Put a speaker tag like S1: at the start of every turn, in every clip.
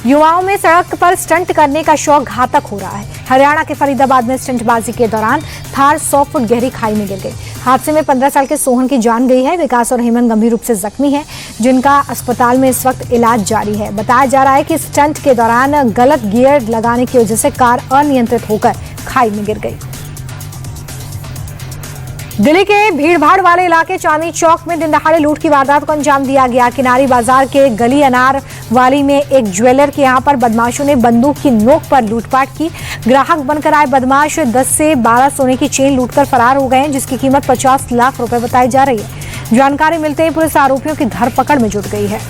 S1: युवाओं में सड़क पर स्टंट करने का शौक घातक हो रहा है। हरियाणा के फरीदाबाद में स्टंटबाजी के दौरान थार 100 फुट गहरी खाई में गिर गई। हादसे में 15 साल के सोहन की जान गई है। विकास और हेमंत गंभीर रूप से जख्मी हैं, जिनका अस्पताल में इस वक्त इलाज जारी है। बताया जा रहा है कि स्टंट के दौरान गलत गियर लगाने की वजह से कार अनियंत्रित होकर खाई में गिर गई। दिल्ली के भीड़भाड़ वाले इलाके चांदनी चौक में दिन दहाड़े लूट की वारदात को अंजाम दिया गया। किनारी बाजार के गली अनार वाली में एक ज्वेलर के यहां पर बदमाशों ने बंदूक की नोक पर लूटपाट की। ग्राहक बनकर आए बदमाश 10 से 12 सोने की चेन लूटकर फरार हो गए हैं, जिसकी कीमत 50 लाख रुपए बताई जा रही है। जानकारी मिलते ही पुलिस आरोपियों की धरपकड़ में जुट गई है।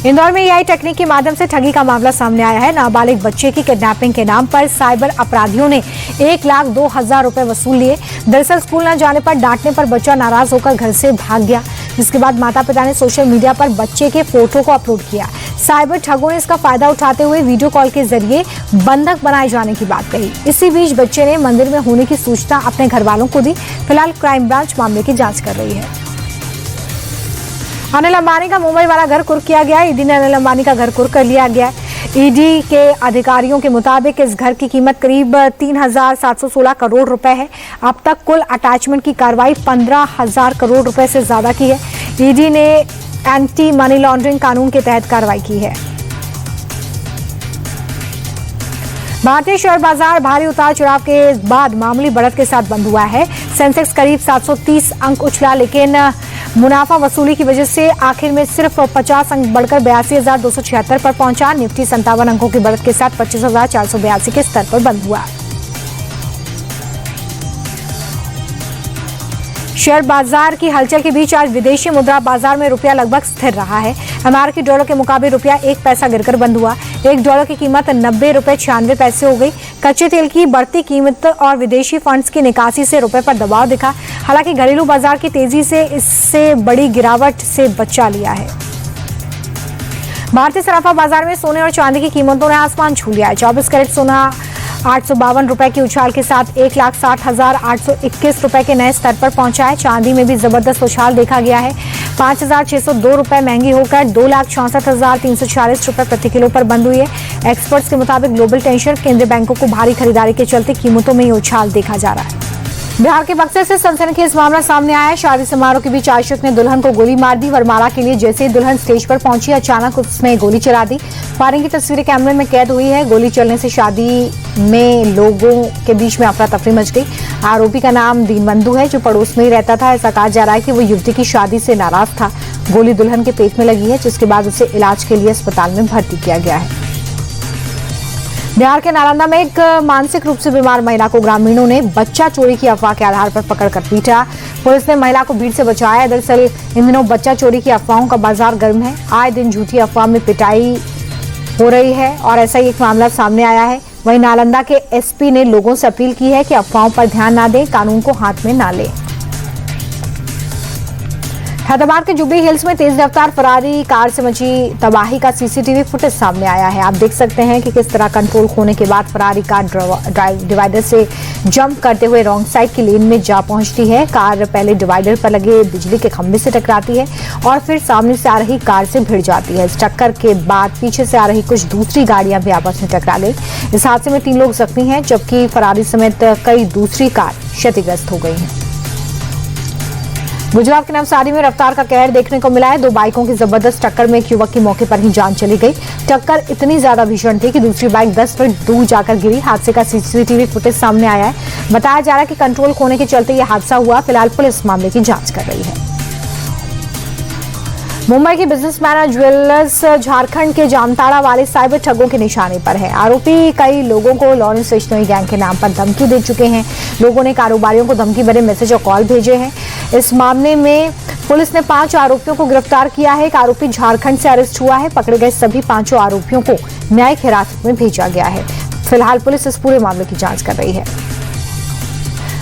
S1: इंदौर में एआई टेक्निक के माध्यम से ठगी का मामला सामने आया है। नाबालिग बच्चे की किडनैपिंग के नाम पर साइबर अपराधियों ने 1,02,000 रुपए वसूल लिए। दरअसल स्कूल न जाने पर डांटने पर बच्चा नाराज होकर घर से भाग गया, जिसके बाद माता पिता ने सोशल मीडिया पर बच्चे के फोटो को अपलोड किया। साइबर ठगों ने इसका फायदा उठाते हुए वीडियो कॉल के जरिए बंधक बनाए जाने की बात कही। इसी बीच बच्चे ने मंदिर में होने की सूचना अपने घर वालों को दी। फिलहाल क्राइम ब्रांच मामले की जांच कर रही है। अनिल अंबानी का मुंबई वाला घर कुर्क किया गया है। ईडी ने अनिल अंबानी का घर कुर्क कर लिया गया है। ईडी के अधिकारियों के मुताबिक इस घर की कीमत करीब 3,716 करोड़ रुपए है। अब तक कुल अटैचमेंट की कार्रवाई 15,000 करोड़ रुपए से ज्यादा की है। ईडी ने एंटी मनी लॉन्ड्रिंग कानून के तहत कार्रवाई की है। भारतीय शेयर बाजार भारी उतार चढ़ाव के बाद मामूली बढ़त के साथ बंद हुआ है। सेंसेक्स करीब 730 अंक उछला, लेकिन मुनाफा वसूली की वजह से आखिर में सिर्फ 50 अंक बढ़कर 82,276 पर पहुंचा। निफ्टी 57 अंकों की बढ़त के साथ 25,482 के स्तर पर बंद हुआ। शेयर बाजार की हलचल के बीच आज विदेशी मुद्रा बाजार में रुपया लगभग स्थिर रहा है। अमेरिकी डॉलर के मुकाबले रुपया 1 पैसा गिरकर बंद हुआ। 1 डॉलर की कीमत 90 रुपए 96 पैसे हो गई। कच्चे तेल की बढ़ती कीमत और विदेशी फंड्स की निकासी से रुपए पर दबाव दिखा। हालांकि घरेलू बाजार की तेजी से इससे बड़ी गिरावट से बचा लिया है। भारतीय सराफा बाजार में सोने और चांदी की कीमतों ने आसमान छू लिया है। 24 कैरेट सोना 852 रुपए की उछाल के साथ 1,60,821 रुपए के नए स्तर पर पहुंचा है। चांदी में भी जबरदस्त उछाल देखा गया है। 5,602 रुपए महंगी होकर 2,64,340 रुपए प्रति किलो पर बंद हुई है। एक्सपर्ट्स के मुताबिक ग्लोबल टेंशन, केंद्रीय बैंकों को भारी खरीदारी के चलते कीमतों में ये उछाल देखा जा रहा है। बिहार के बक्सर से सनसनीखेज मामला सामने आया है। शादी समारोह के बीच आशिक ने दुल्हन को गोली मार दी। वरमाला के लिए जैसे ही दुल्हन स्टेज पर पहुंची, अचानक उसने गोली चला दी। फायरिंग की तस्वीरें कैमरे में कैद हुई है। गोली चलने से शादी में लोगों के बीच में अफरा तफरी मच गई। आरोपी का नाम दीनबंधु है, जो पड़ोस में ही रहता था। ऐसा कहा जा रहा है कि वो युवती की शादी से नाराज था। गोली दुल्हन के पेट में लगी है, जिसके बाद उसे इलाज के लिए अस्पताल में भर्ती किया गया है। बिहार के नालंदा में एक मानसिक रूप से बीमार महिला को ग्रामीणों ने बच्चा चोरी की अफवाह के आधार पर पकड़कर पीटा। पुलिस ने महिला को भीड़ से बचाया। दरअसल इन दिनों बच्चा चोरी की अफवाहों का बाजार गर्म है। आए दिन झूठी अफवाह में पिटाई हो रही है और ऐसा ही एक मामला सामने आया है। वहीं नालंदा के एसपी ने लोगों से अपील की है कि अफवाहों पर ध्यान न दें, कानून को हाथ में न लें। हैदराबाद के जुबली हिल्स में तेज रफ्तार फरारी कार से मची तबाही का सीसीटीवी फुटेज सामने आया है। आप देख सकते हैं कि किस तरह कंट्रोल खोने के बाद फरारी कार डिवाइडर से जंप करते हुए रॉन्ग साइड की लेन में जा पहुंचती है। कार पहले डिवाइडर पर लगे बिजली के खंभे से टकराती है और फिर सामने से आ रही कार से भिड़ जाती है। इस टक्कर के बाद पीछे से आ रही कुछ दूसरी गाड़ियां भी आपस में टकरा गई। इस हादसे में 3 लोग जख्मी हैं, जबकि फरारी समेत कई दूसरी कार क्षतिग्रस्त हो गई हैं। गुजरात के नवसारी में रफ्तार का कहर देखने को मिला है। 2 बाइकों की जबरदस्त टक्कर में एक युवक की मौके पर ही जान चली गई। टक्कर इतनी ज्यादा भीषण थी कि दूसरी बाइक 10 फीट दूर जाकर गिरी। हादसे का सीसीटीवी फुटेज सामने आया है। बताया जा रहा है कि कंट्रोल खोने के चलते यह हादसा हुआ। फिलहाल पुलिस मामले की जांच कर रही है। मुंबई के बिजनेसमैन और ज्वेलर्स झारखंड के जामताड़ा वाले साइबर ठगों के निशाने पर है। आरोपी कई लोगों को लॉरेंस स्टेशनरी गैंग के नाम पर धमकी दे चुके हैं। लोगों ने कारोबारियों को धमकी भरे मैसेज और कॉल भेजे हैं। इस मामले में पुलिस ने 5 आरोपियों को गिरफ्तार किया है। एक आरोपी झारखंड से अरेस्ट हुआ है। पकड़े गए सभी 5 आरोपियों को न्यायिक हिरासत में भेजा गया है। फिलहाल पुलिस इस पूरे मामले की जांच कर रही है।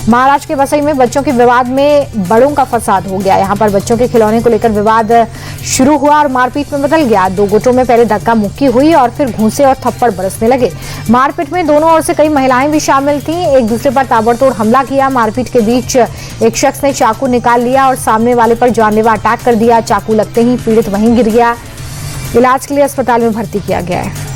S1: महाराष्ट्र के वसई में बच्चों के विवाद में बड़ों का फसाद हो गया। यहां पर बच्चों के खिलौने को लेकर विवाद शुरू हुआ और मारपीट में बदल गया। 2 गुटों में पहले धक्का मुक्की हुई और फिर घूंसे और थप्पड़ बरसने लगे। मारपीट में दोनों ओर से कई महिलाएं भी शामिल थीं। एक दूसरे पर ताबड़तोड़ हमला किया। मारपीट के बीच एक शख्स ने चाकू निकाल लिया और सामने वाले पर जानलेवा अटैक कर दिया। चाकू लगते ही पीड़ित वहीं गिर गया। इलाज के लिए अस्पताल में भर्ती किया गया है।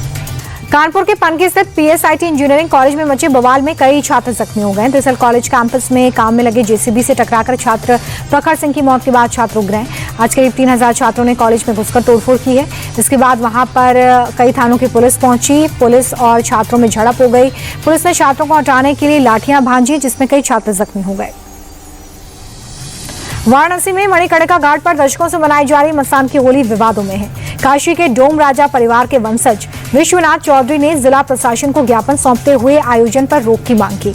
S1: कानपुर के पनकी स्थित पीएसआईटी इंजीनियरिंग कॉलेज में मचे बवाल में कई छात्र जख्मी हो गए। दरअसल कॉलेज कैंपस में काम में लगे जेसीबी से टकराकर छात्र प्रखर सिंह की मौत के बाद छात्र उग गए। आज करीब 3000 छात्रों ने कॉलेज में घुसकर तोड़फोड़ की है। इसके बाद वहां पर कई थानों की पुलिस पहुंची। पुलिस और छात्रों में झड़प हो गई। पुलिस ने छात्रों को हटाने के लिए लाठियां भांजी, जिसमें कई छात्र जख्मी हो गए। वाराणसी में मणिकर्णिका घाट पर दशकों से मनाई जा रही मसान की होली विवादों में है। काशी के डोम राजा परिवार के वंशज विश्वनाथ चौधरी ने जिला प्रशासन को ज्ञापन सौंपते हुए आयोजन पर रोक की मांग की।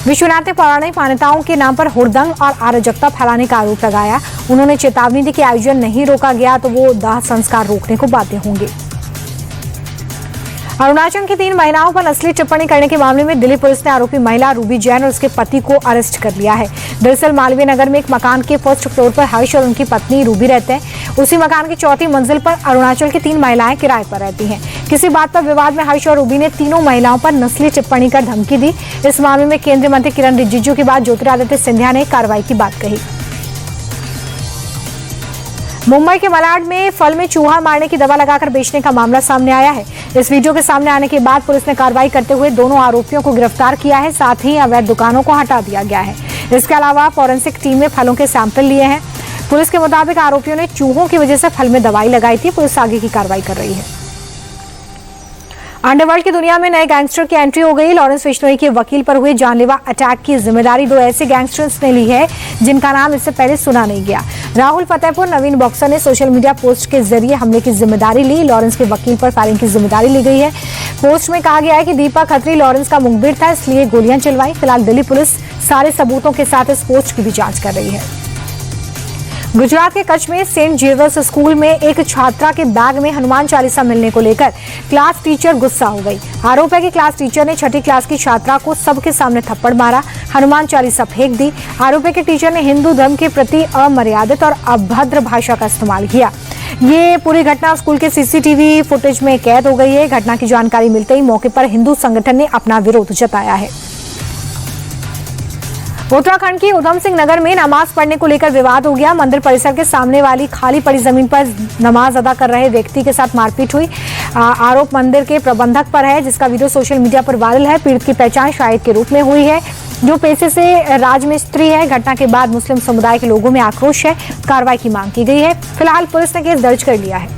S1: विश्वनाथ ने पौराणिक मान्यताओं के नाम पर हुड़दंग और अराजकता फैलाने का आरोप लगाया। उन्होंने चेतावनी दी कि आयोजन नहीं रोका गया तो वो दाह संस्कार रोकने को बाध्य होंगे। अरुणाचल की 3 महिलाओं पर नस्ली टिप्पणी करने के मामले में दिल्ली पुलिस ने आरोपी महिला रूबी जैन और उसके पति को अरेस्ट कर लिया है। दरअसल मालवीय नगर में एक मकान के फर्स्ट फ्लोर पर हर्ष और उनकी पत्नी रूबी रहते हैं। उसी मकान की चौथी मंजिल पर अरुणाचल की 3 महिलाएं किराए पर रहती हैं। किसी बात पर विवाद में हर्ष और रूबी ने तीनों महिलाओं पर नस्ली टिप्पणी कर धमकी दी। इस मामले में केंद्रीय मंत्री किरण रिजिजू के बाद ज्योतिरादित्य सिंधिया ने कार्रवाई की बात कही। मुंबई के मलाड में फल में चूहा मारने की दवा लगाकर बेचने का मामला सामने आया है। इस वीडियो के सामने आने के बाद पुलिस ने कार्रवाई करते हुए दोनों आरोपियों को गिरफ्तार किया है। साथ ही अवैध दुकानों को हटा दिया गया है। इसके अलावा फॉरेंसिक टीम ने फलों के सैंपल लिए हैं। पुलिस के मुताबिक आरोपियों ने चूहों की वजह से फल में दवाई लगाई थी। पुलिस आगे की कार्रवाई कर रही है। अंडरवर्ल्ड की दुनिया में नए गैंगस्टर की एंट्री हो गई। लॉरेंस बिश्नोई के वकील पर हुए जानलेवा अटैक की जिम्मेदारी 2 ऐसे गैंगस्टर्स ने ली है जिनका नाम इससे पहले सुना नहीं गया। राहुल फतेहपुर नवीन बॉक्सर ने सोशल मीडिया पोस्ट के जरिए हमले की जिम्मेदारी ली। लॉरेंस के वकील पर फायरिंग की जिम्मेदारी ली गई है। पोस्ट में कहा गया है कि दीपक खत्री लॉरेंस का मुखबिर था, इसलिए गोलियां चलवाई। फिलहाल दिल्ली पुलिस सारे सबूतों के साथ इस पोस्ट की भी जांच कर रही है। गुजरात के कच्छ में सेंट जेवियर्स स्कूल में एक छात्रा के बैग में हनुमान चालीसा मिलने को लेकर क्लास टीचर गुस्सा हो गई। आरोप है कि क्लास टीचर ने 6ठी क्लास की छात्रा को सबके सामने थप्पड़ मारा, हनुमान चालीसा फेंक दी। आरोप है कि टीचर ने हिंदू धर्म के प्रति अमर्यादित और अभद्र भाषा का इस्तेमाल किया। ये पूरी घटना स्कूल के सीसीटीवी फुटेज में कैद हो गई है। घटना की जानकारी मिलते ही मौके पर हिंदू संगठन ने अपना विरोध जताया है। उत्तराखंड की उधम सिंह नगर में नमाज पढ़ने को लेकर विवाद हो गया। मंदिर परिसर के सामने वाली खाली पड़ी जमीन पर नमाज अदा कर रहे व्यक्ति के साथ मारपीट हुई। आरोप मंदिर के प्रबंधक पर है, जिसका वीडियो सोशल मीडिया पर वायरल है। पीड़ित की पहचान शाहिद के रूप में हुई है, जो पेशे से राजमिस्त्री है। घटना के बाद मुस्लिम समुदाय के लोगों में आक्रोश है। कार्रवाई की मांग की गई है। फिलहाल पुलिस ने केस दर्ज कर लिया है।